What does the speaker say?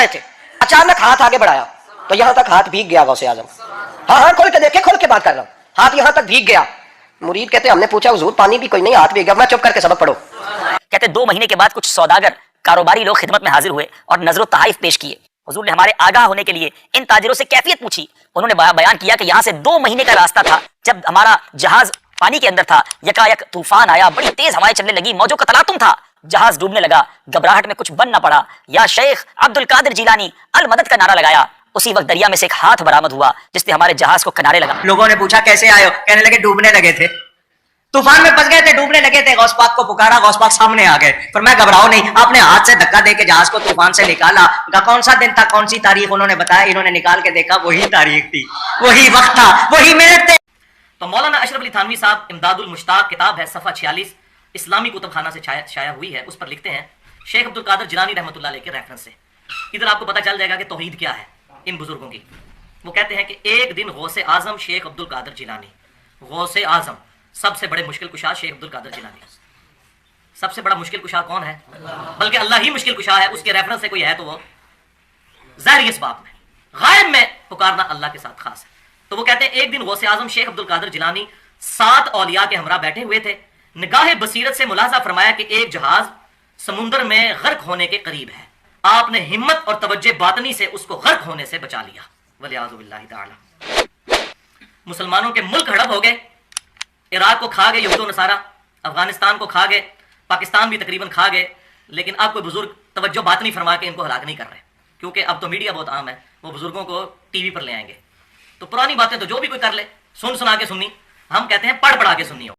رہے تھے، اچانک ہاتھ آگے بڑھایا تو یہاں تک ہاتھ بھیگ گیا غوث اعظم. ہاں کھول کے دیکھے، کھول کے بات کر رہا ہوں، ہاتھ یہاں تک بھیگ گیا. مرید کہتے ہم نے پوچھا حضور پانی بھی کوئی نہیں، ہاتھ بھیگ گیا. میں چپ کر کے سبق پڑھو. کہتے 2 مہینے کے بعد کچھ سوداگر کاروباری لوگ خدمت میں حاضر ہوئے اور نظر و تحائف پیش کیے. حضور نے ہمارے آگاہ ہونے کے لیے ان تاجروں سے کیفیت پوچھی. انہوں نے بیان کیا کہ یہاں سے 2 مہینے کا راستہ تھا. جب ہمارا جہاز پانی کے اندر تھا، یکایک طوفان آیا، بڑی تیز ہوائیں چلنے لگی، موجوں کا تلاطم تھا، جہاز ڈوبنے لگا. گھبراہٹ میں کچھ بن نہ پڑا، یا شیخ عبد القادر جیلانی المدد کا نعرہ لگایا. اسی وقت دریا میں سے ایک ہاتھ برآمد ہوا جس نے ہمارے جہاز کو کنارے لگا. لوگوں نے پوچھا کیسے آئے ہو؟ کہنے لگے ڈوبنے لگے تھے، طوفان میں پھنس گئے تھے، ڈوبنے لگے تھے. غوث پاک کو پکارا، غوث پاک سامنے آ گئے. پر میں گھبراؤ نہیں، آپ نے ہاتھ سے دھکا دے کے جہاز کو طوفان سے نکالا. کون سا دن تھا، کون سی تاریخ؟ انہوں نے بتایا. انہوں نے نکال کے دیکھا، وہی تاریخ تھی، وہی وقت تھا، وہی منٹ تھے. تو مولانا اشرف علی تھانوی صاحب امداد المشتاق کتاب ہے صفحہ 46 اسلامی کتب خانہ سے شائع ہوئی ہے، اس پر لکھتے ہیں شیخ عبد القادر جیلانی رحمۃ اللہ علیہ کے ریفرنس سے. ادھر آپ کو پتہ چل جائے گا کہ توحید کیا ہے ان بزرگوں کی. وہ کہتے ہیں کہ ایک دن غوث اعظم شیخ عبد القادر جیلانی، غوث اعظم سب سے بڑے مشکل کشا شیخ عبد القادر جیلانی. سب سے بڑا مشکل کشا کون ہے؟ بلکہ اللہ ہی مشکل کشا ہے. اس کے ریفرنس سے کوئی ہے تو وہ ظاہری اسباب میں، غائب میں پکارنا اللہ کے ساتھ خاص ہے. تو وہ کہتے ہیں ایک دن غوث اعظم شیخ عبد القادر جیلانی 7 اولیاء کے ہمراہ بیٹھے ہوئے تھے. نگاہ بصیرت سے ملاحظہ فرمایا کہ ایک جہاز سمندر میں غرق ہونے کے قریب ہے. آپ نے ہمت اور توجہ باطنی سے اس کو غرق ہونے سے بچا لیا. ولیعوذ باللہ تعالی. مسلمانوں کے ملک ہڑپ ہو گئے، عراق کو کھا گئے یہود و نصارہ، افغانستان کو کھا گئے، پاکستان بھی تقریباً کھا گئے. لیکن اب کوئی بزرگ توجہ باطنی فرما کے ان کو ہلاک نہیں کر رہے، کیونکہ اب تو میڈیا بہت عام ہے، وہ بزرگوں کو ٹی وی پر لے آئیں گے. تو پرانی باتیں تو جو بھی کوئی کر لے، سنا کے سننی. ہم کہتے ہیں پڑھ پڑھا کے سننی ہو.